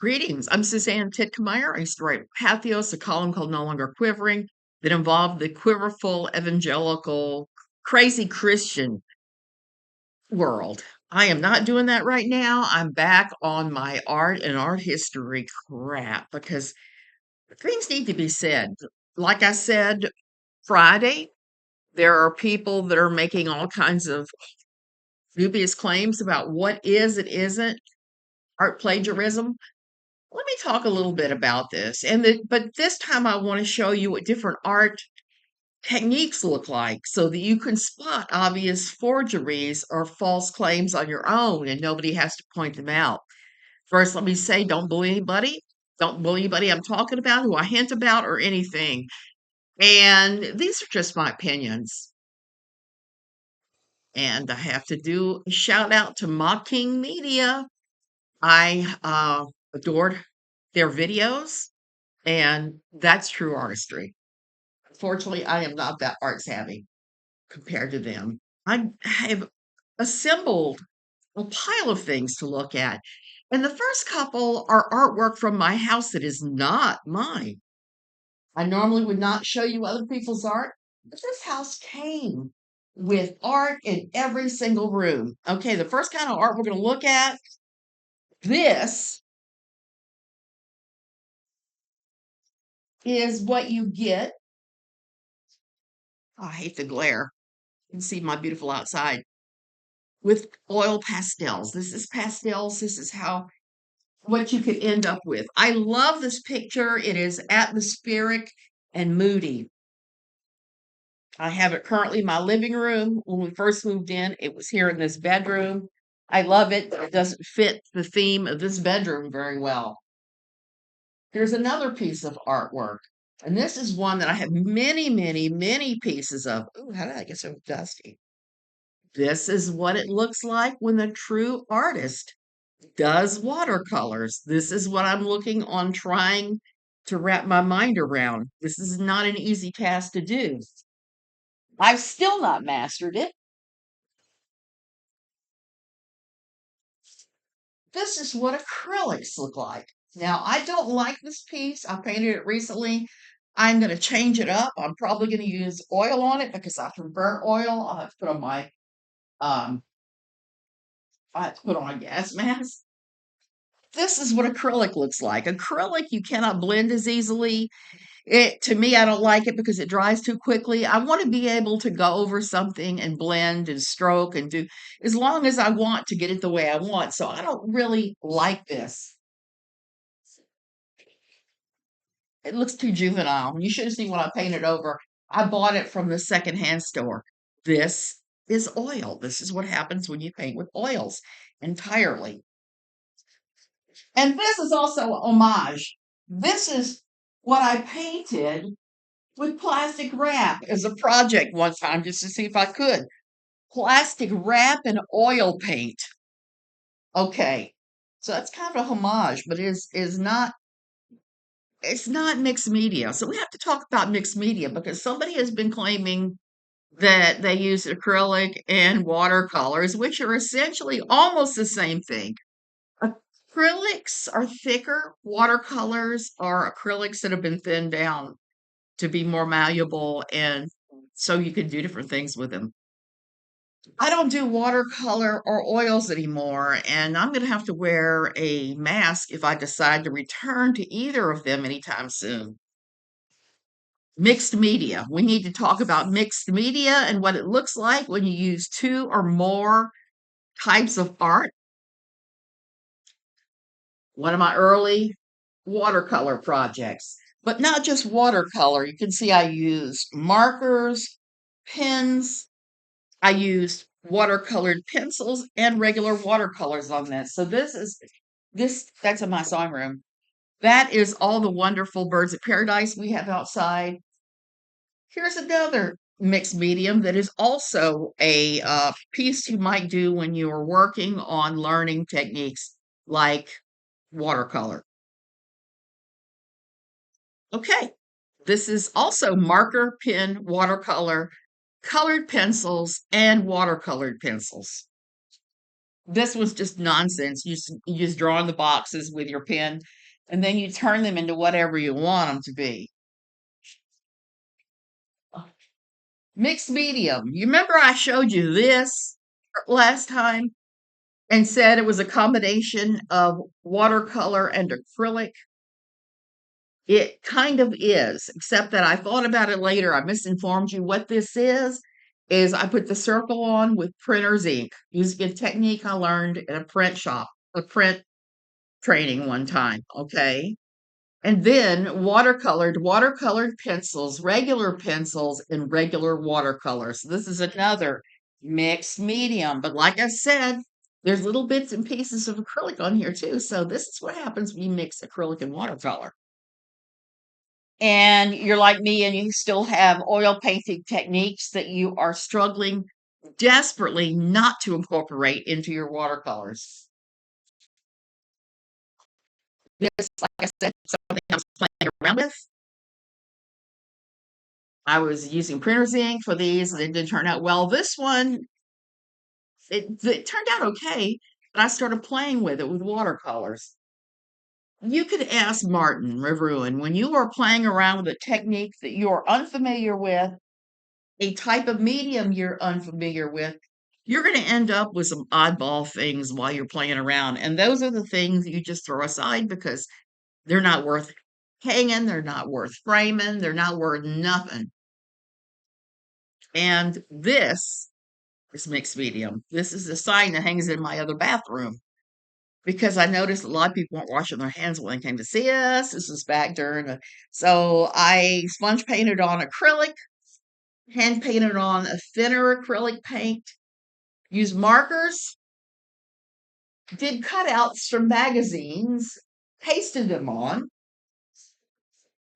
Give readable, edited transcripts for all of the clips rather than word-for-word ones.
Greetings. I'm Suzanne Titkemeyer. I used to write Pathos, a column called No Longer Quivering that involved the quiverful evangelical crazy Christian world. I am not doing that right now. I'm back on my art and art history crap because things need to be said. Like I said Friday, there are people that are making all kinds of dubious claims about what is and isn't art plagiarism. Let me talk a little bit about this. But this time I want to show you what different art techniques look like so that you can spot obvious forgeries or false claims on your own and nobody has to point them out. First, let me say don't bully anybody. Don't bully anybody I'm talking about, who I hint about, or anything. And these are just my opinions. And I have to do a shout out to Mocking Media. I adored their videos. And that's true artistry. Unfortunately, I am not that art savvy compared to them. I have assembled a pile of things to look at. And the first couple are artwork from my house that is not mine. I normally would not show you other people's art, but this house came with art in every single room. Okay, the first kind of art we're going to look at, this is what you get. I hate the glare. You can see my beautiful outside with oil pastels. This is pastels. This is how what you could end up with. I love this picture. It is atmospheric and moody. I have it currently in my living room. When we first moved in, it was here in this bedroom. I love it, but it doesn't fit the theme of this bedroom very well. Here's another piece of artwork. And this is one that I have many, many, many pieces of. Ooh, how did I get so dusty? This is what it looks like when the true artist does watercolors. This is what I'm looking on trying to wrap my mind around. This is not an easy task to do. I've still not mastered it. This is what acrylics look like. Now, I don't like this piece. I painted it recently. I'm going to change it up. I'm probably going to use oil on it because I prefer oil. I'll have to put on my I have to put on a gas mask. This is what acrylic looks like. Acrylic you cannot blend as easily. It to me, I don't like it because it dries too quickly. I want to be able to go over something and blend and stroke and do as long as I want to get it the way I want. So I don't really like this. It looks too juvenile. You should have seen what I painted over. I bought it from the secondhand store. This is oil. This is what happens when you paint with oils entirely. And this is also homage. This is what I painted with plastic wrap as a project one time just to see if I could. Plastic wrap and oil paint. Okay. So that's kind of a homage, but is not it's not mixed media. So we have to talk about mixed media because somebody has been claiming that they use acrylic and watercolors, which are essentially almost the same thing. Acrylics are thicker, watercolors are acrylics that have been thinned down to be more malleable and so you can do different things with them. I don't do watercolor or oils anymore, and I'm going to have to wear a mask if I decide to return to either of them anytime soon. Mixed media. We need to talk about mixed media and what it looks like when you use two or more types of art. One of my early watercolor projects, but not just watercolor. You can see I used markers, pens, I used watercolored pencils and regular watercolors on this. So that's in my sewing room. That is all the wonderful birds of paradise we have outside. Here's another mixed medium that is also a piece you might do when you are working on learning techniques like watercolor. Okay, this is also marker, pen, watercolor, colored pencils, and watercolored pencils. This was just nonsense. You just draw in the boxes with your pen, and then you turn them into whatever you want them to be. Mixed medium. You remember I showed you this last time and said it was a combination of watercolor and acrylic? It kind of is, except that I thought about it later. I misinformed you. What this is I put the circle on with printer's ink using a technique I learned in a print shop, a print training one time. Okay. And then watercolored pencils, regular pencils, and regular watercolors. This is another mixed medium. But like I said, there's little bits and pieces of acrylic on here too. So this is what happens when you mix acrylic and watercolor. And you're like me and you still have oil painting techniques that you are struggling desperately not to incorporate into your watercolors. This, like I said, something I was playing around with. I was using printer's ink for these, and it didn't turn out well. This one, it turned out okay, but I started playing with it with watercolors. You could ask Martin Riveruin when you are playing around with a technique that you are unfamiliar with, a type of medium you're unfamiliar with, you're going to end up with some oddball things while you're playing around. And those are the things you just throw aside because they're not worth hanging, they're not worth framing, they're not worth nothing. And this is mixed medium. This is the sign that hangs in my other bathroom because I noticed a lot of people weren't washing their hands when they came to see us. This was back during so I sponge painted on acrylic, hand painted on a thinner acrylic paint, used markers, did cutouts from magazines, pasted them on,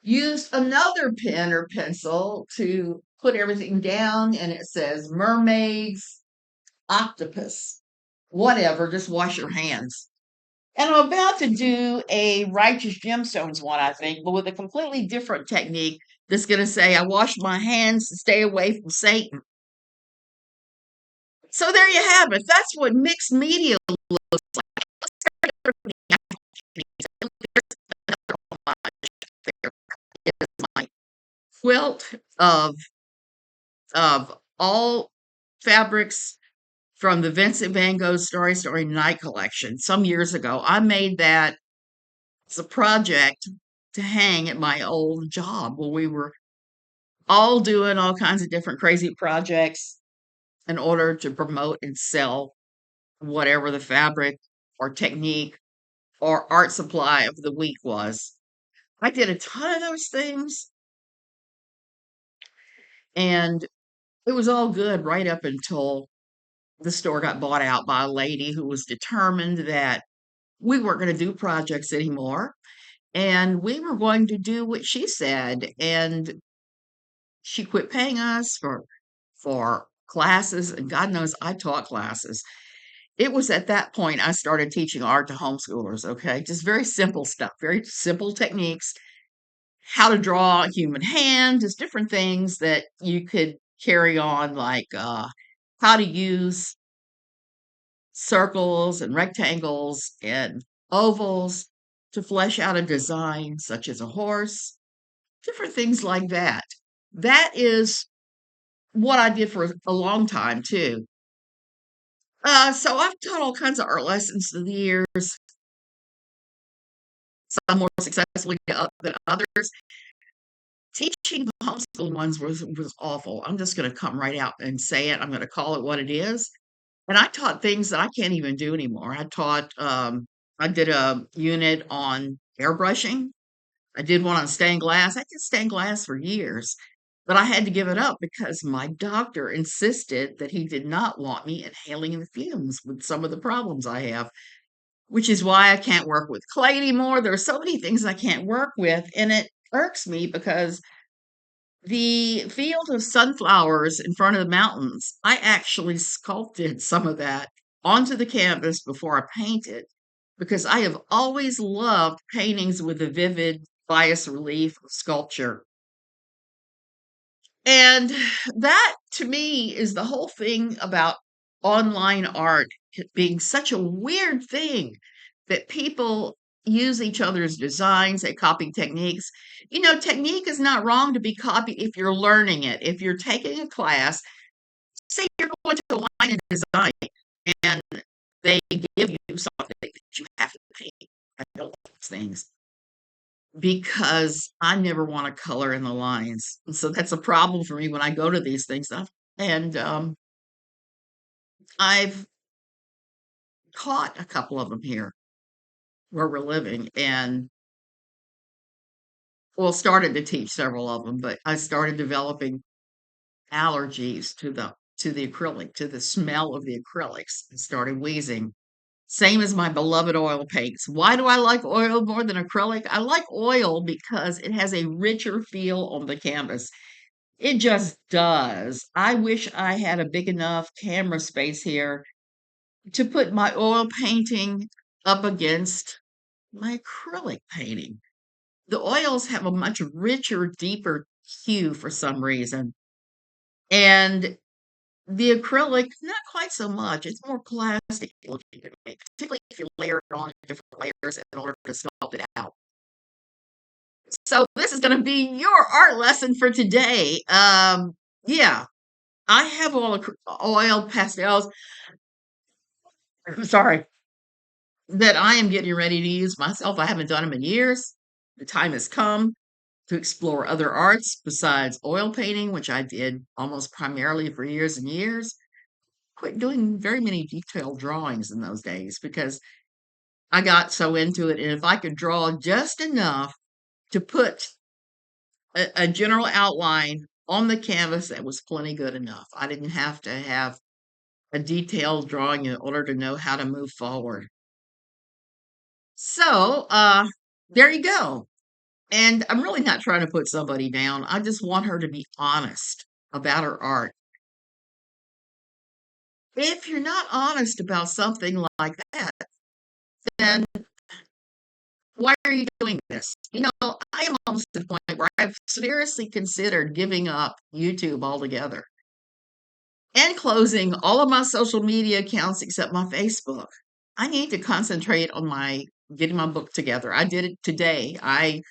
used another pen or pencil to put everything down, and it says mermaids, octopus, whatever, just wash your hands. And I'm about to do a righteous gemstones one, I think, but with a completely different technique that's going to say, I wash my hands to stay away from Satan. So there you have it. That's what mixed media looks like. My quilt of all fabrics from the Vincent Van Gogh Story Night collection some years ago. I made that as a project to hang at my old job where we were all doing all kinds of different crazy projects in order to promote and sell whatever the fabric or technique or art supply of the week was. I did a ton of those things and it was all good right up until the store got bought out by a lady who was determined that we weren't going to do projects anymore and we were going to do what she said. And she quit paying us for classes, and God knows I taught classes. It was at that point I started teaching art to homeschoolers, okay? Just very simple stuff, very simple techniques, how to draw a human hand, just different things that you could carry on, like how to use circles and rectangles and ovals to flesh out a design, such as a horse, different things like that. That is what I did for a long time too. So I've taught all kinds of art lessons through the years, some more successfully than others. Teaching the homeschool ones was awful. I'm just going to come right out and say it. I'm going to call it what it is. And I taught things that I can't even do anymore. I did a unit on airbrushing. I did one on stained glass. I did stained glass for years, but I had to give it up because my doctor insisted that he did not want me inhaling the fumes with some of the problems I have, which is why I can't work with clay anymore. There are so many things I can't work with, and it irks me because the field of sunflowers in front of the mountains, I actually sculpted some of that onto the canvas before I painted because I have always loved paintings with a vivid bias relief sculpture. And that to me is the whole thing about online art being such a weird thing that people use each other's designs, they copy techniques. Technique is not wrong to be copied if you're learning it. If you're taking a class, say you're going to a line of design and they give you something that you have to paint. I don't like those things because I never want to color in the lines. And so that's a problem for me when I go to these things. And I've taught a couple of them here where we're living and well, started to teach several of them, but I started developing allergies to the acrylic, to the smell of the acrylics, and started wheezing. Same as my beloved oil paints. Why do I like oil more than acrylic? I like oil because it has a richer feel on the canvas. It just does. I wish I had a big enough camera space here to put my oil painting up against my acrylic painting. The oils have a much richer, deeper hue for some reason. And the acrylic, not quite so much. It's more plastic looking to me, particularly if you layer it on different layers in order to sculpt it out. So this is going to be your art lesson for today. Yeah, I have all oil pastels. Sorry, that I am getting ready to use myself. I haven't done them in years. The time has come to explore other arts besides oil painting, which I did almost primarily for years and years. Quit doing very many detailed drawings in those days because I got so into it. And if I could draw just enough to put a general outline on the canvas, that was plenty good enough. I didn't have to have a detailed drawing in order to know how to move forward. So, there you go. And I'm really not trying to put somebody down. I just want her to be honest about her art. If you're not honest about something like that, then why are you doing this? I am almost to the point where I've seriously considered giving up YouTube altogether and closing all of my social media accounts except my Facebook. I need to concentrate on my getting my book together. I did it today. I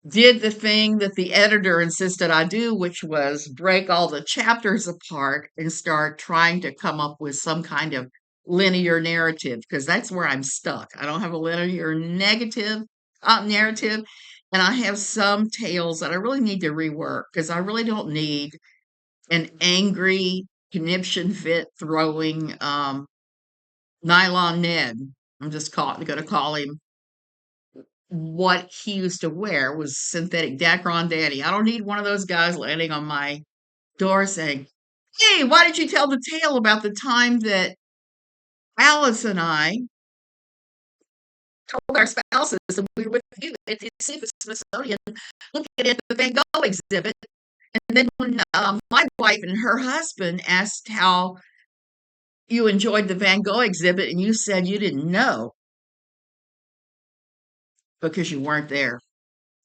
did the thing that the editor insisted I do, which was break all the chapters apart and start trying to come up with some kind of linear narrative because that's where I'm stuck. I don't have a linear negative narrative, and I have some tales that I really need to rework because I really don't need an angry conniption fit throwing nylon Ned. I'm just going to call him what he used to wear was synthetic Dacron Daddy. I don't need one of those guys landing on my door saying, "Hey, why did you tell the tale about the time that Alice and I told our spouses that we were with you at the Smithsonian looking at the Van Gogh exhibit?" And then when my wife and her husband asked how you enjoyed the Van Gogh exhibit, and you said you didn't know because you weren't there.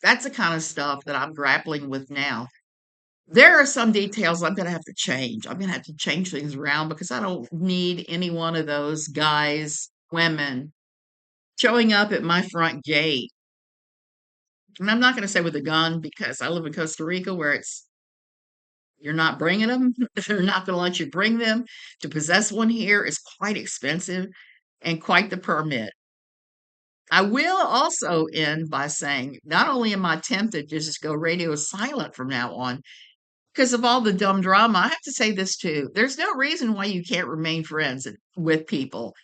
That's the kind of stuff that I'm grappling with now. There are some details I'm gonna have to change. I'm gonna have to change things around because I don't need any one of those guys, women showing up at my front gate. And I'm not gonna say with a gun because I live in Costa Rica where it's you're not bringing them. They're not gonna let you bring them. To possess one here is quite expensive and quite the permit. I will also end by saying not only am I tempted to just go radio silent from now on, because of all the dumb drama, I have to say this too. There's no reason why you can't remain friends with people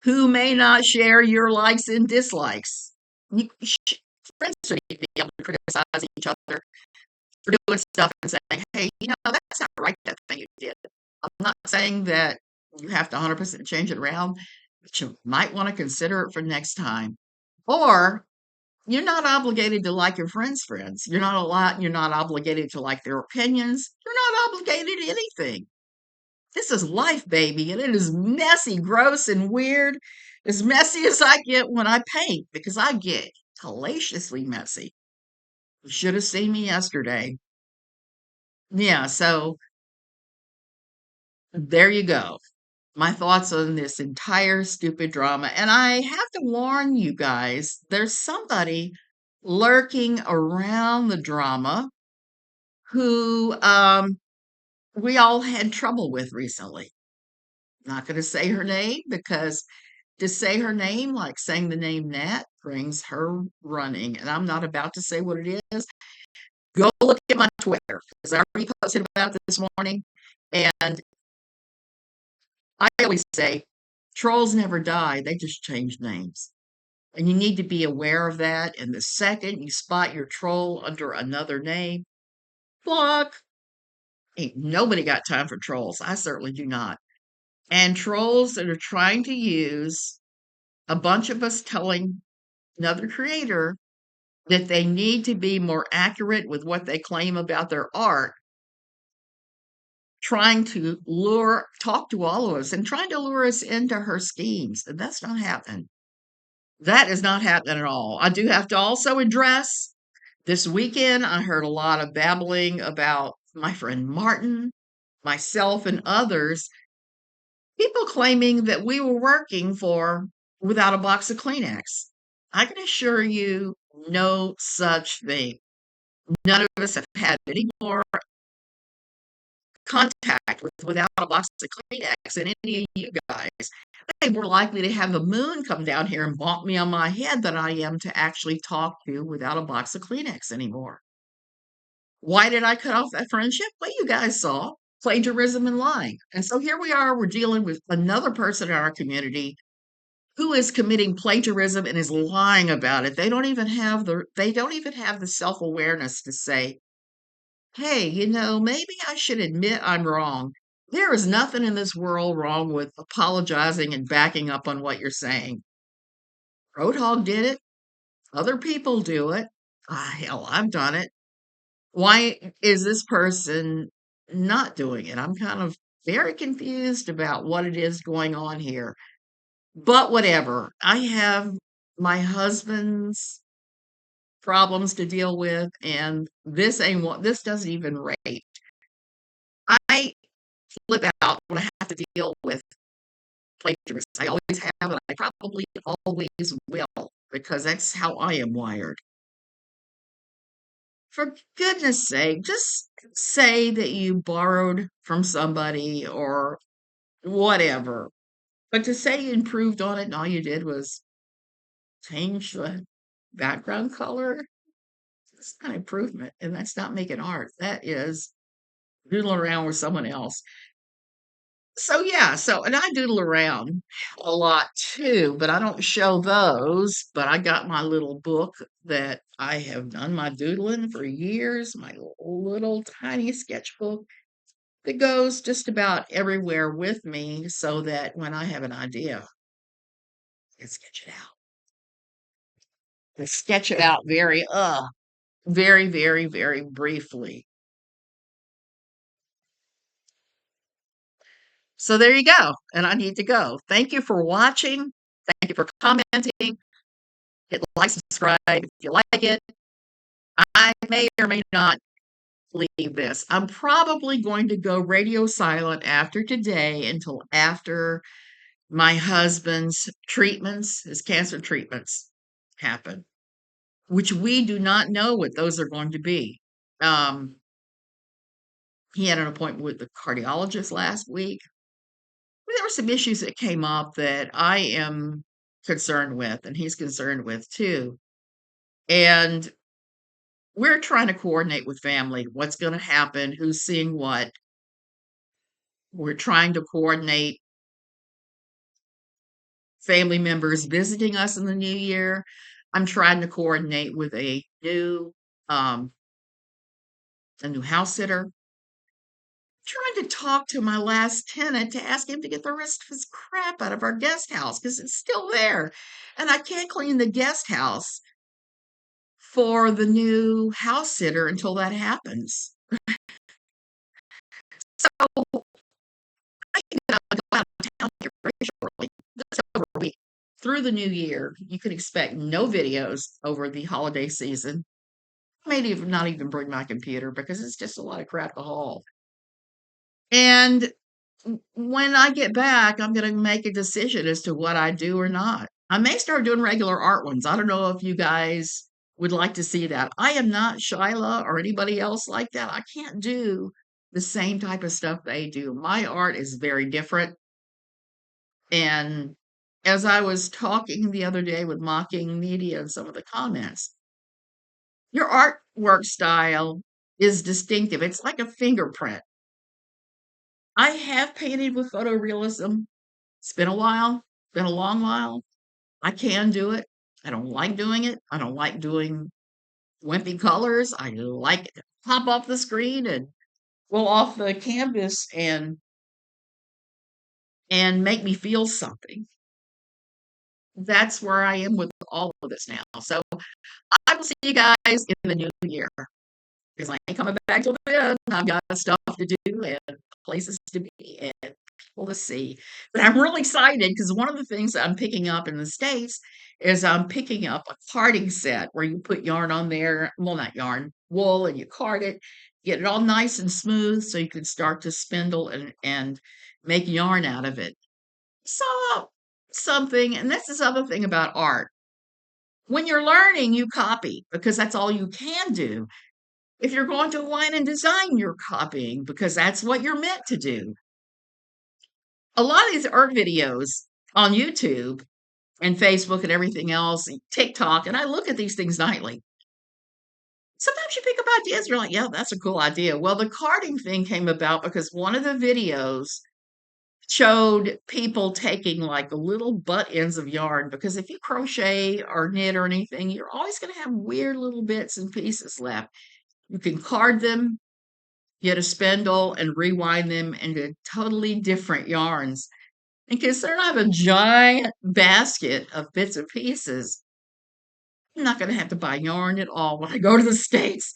who may not share your likes and dislikes. Friends should be able to criticize each other for doing stuff and saying, hey, that's not right, that thing you did. I'm not saying that you have to 100% change it around, but you might want to consider it for next time. Or you're not obligated to like your friends. You're not obligated to like their opinions. You're not obligated to anything. This is life, baby, and it is messy, gross, and weird. As messy as I get when I paint, because I get hellaciously messy. You should have seen me yesterday. Yeah, so there you go. my thoughts on this entire stupid drama. And I have to warn you guys, there's somebody lurking around the drama who we all had trouble with recently. Not going to say her name because to say her name, like saying the name Nat, brings her running. And I'm not about to say what it is. Go look at my Twitter because I already posted about it this morning. And I always say trolls never die, they just change names. And you need to be aware of that. And the second you spot your troll under another name, block. Ain't nobody got time for trolls. I certainly do not. And trolls that are trying to use a bunch of us telling another creator that they need to be more accurate with what they claim about their art, trying to talk to all of us and trying to lure us into her schemes. And that's not happening. That is not happening at all. I do have to also address this weekend, I heard a lot of babbling about my friend Martin, myself, and others, people claiming that we were working for Without a Box of Kleenex. I can assure you, no such thing. None of us have had any more contact with Without a Box of Kleenex than any of you guys. I'm more likely to have the moon come down here and bonk me on my head than I am to actually talk to Without a Box of Kleenex anymore. Why did I cut off that friendship? Well, you guys saw plagiarism and lying. And so here we are, we're dealing with another person in our community who is committing plagiarism and is lying about it. They don't even have the self-awareness to say, "Hey, maybe I should admit I'm wrong." There is nothing in this world wrong with apologizing and backing up on what you're saying. Roadhog did it. Other people do it. Hell, I've done it. Why is this person not doing it? I'm kind of very confused about what it is going on here. But whatever. I have my husband's problems to deal with, and this doesn't even rate. I flip out when I have to deal with plagiarists. I always have, and I probably always will, because that's how I am wired. For goodness sake, just say that you borrowed from somebody or whatever. But to say you improved on it and all you did was change the background color, that's not improvement. And that's not making art. That is doodling around with someone else. So yeah, and I doodle around a lot too, but I don't show those. But I got my little book that I have done my doodling for years, my little tiny sketchbook that goes just about everywhere with me so that when I have an idea, I can sketch it out. I sketch it out very, very, very briefly. So there you go. And I need to go. Thank you for watching. Thank you for commenting. Hit like, subscribe if you like it. I may or may not leave this. I'm probably going to go radio silent after today until after my husband's treatments, his cancer treatments happen, which we do not know what those are going to be. He had an appointment with the cardiologist last week. There were some issues that came up that I am concerned with, and he's concerned with too. And we're trying to coordinate with family what's going to happen, who's seeing what. We're trying to coordinate family members visiting us in the new year. I'm trying to coordinate with um, a new house sitter. Trying to talk to my last tenant to ask him to get the rest of his crap out of our guest house because it's still there. And I can't clean the guest house for the new house sitter until that happens. So I can go out of town here very shortly, just over a week. Through the new year, you can expect no videos over the holiday season. Maybe not even bring my computer because it's just a lot of crap to haul. And when I get back, I'm gonna make a decision as to what I do or not. I may start doing regular art ones. I don't know if you guys would like to see that. I am not Shyla or anybody else like that. I can't do the same type of stuff they do. My art is very different. And as I was talking the other day with Mocking Media and some of the comments, your artwork style is distinctive. It's like a fingerprint. I have painted with photorealism. It's been a while, been a long while. I can do it. I don't like doing it. I don't like doing wimpy colors. I like it to pop off the screen and go off the canvas and make me feel something. That's where I am with all of this now. So I will see you guys in the new year because I ain't coming back till then. I've got stuff to do and places to be and people to see. But I'm really excited because one of the things that I'm picking up in the States is I'm picking up a carding set where you put yarn on there. Well, not yarn, wool, and you card it, get it all nice and smooth so you can start to spindle and make yarn out of it. So something, and that's this other thing about art. When you're learning, you copy because that's all you can do. If you're going to wine and design, you're copying because that's what you're meant to do. A lot of these art videos on YouTube and Facebook and everything else, and TikTok, and I look at these things nightly. Sometimes you pick up ideas, you're like, yeah, that's a cool idea. Well, the carding thing came about because one of the videos showed people taking like little butt ends of yarn because if you crochet or knit or anything, you're always going to have weird little bits and pieces left. You can card them, get a spindle, and rewind them into totally different yarns. And considering I have a giant basket of bits and pieces, I'm not going to have to buy yarn at all when I go to the States.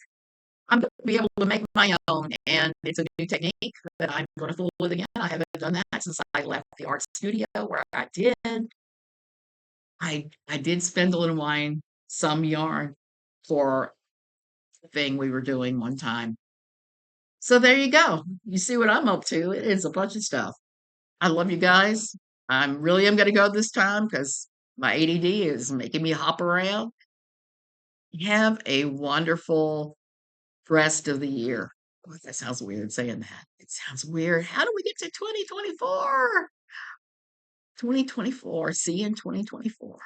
I'm going to be able to make my own, and it's a new technique that I'm going to fool with again. I haven't done that since I left the art studio where I did. I did spindle and wind some yarn for the thing we were doing one time. So there you go. You see what I'm up to. It is a bunch of stuff. I love you guys. I'm really am going to go this time because my ADD is making me hop around. Have a wonderful rest of the year. Oh, that sounds weird saying that. It sounds weird. How do we get to 2024? 2024. See you in 2024.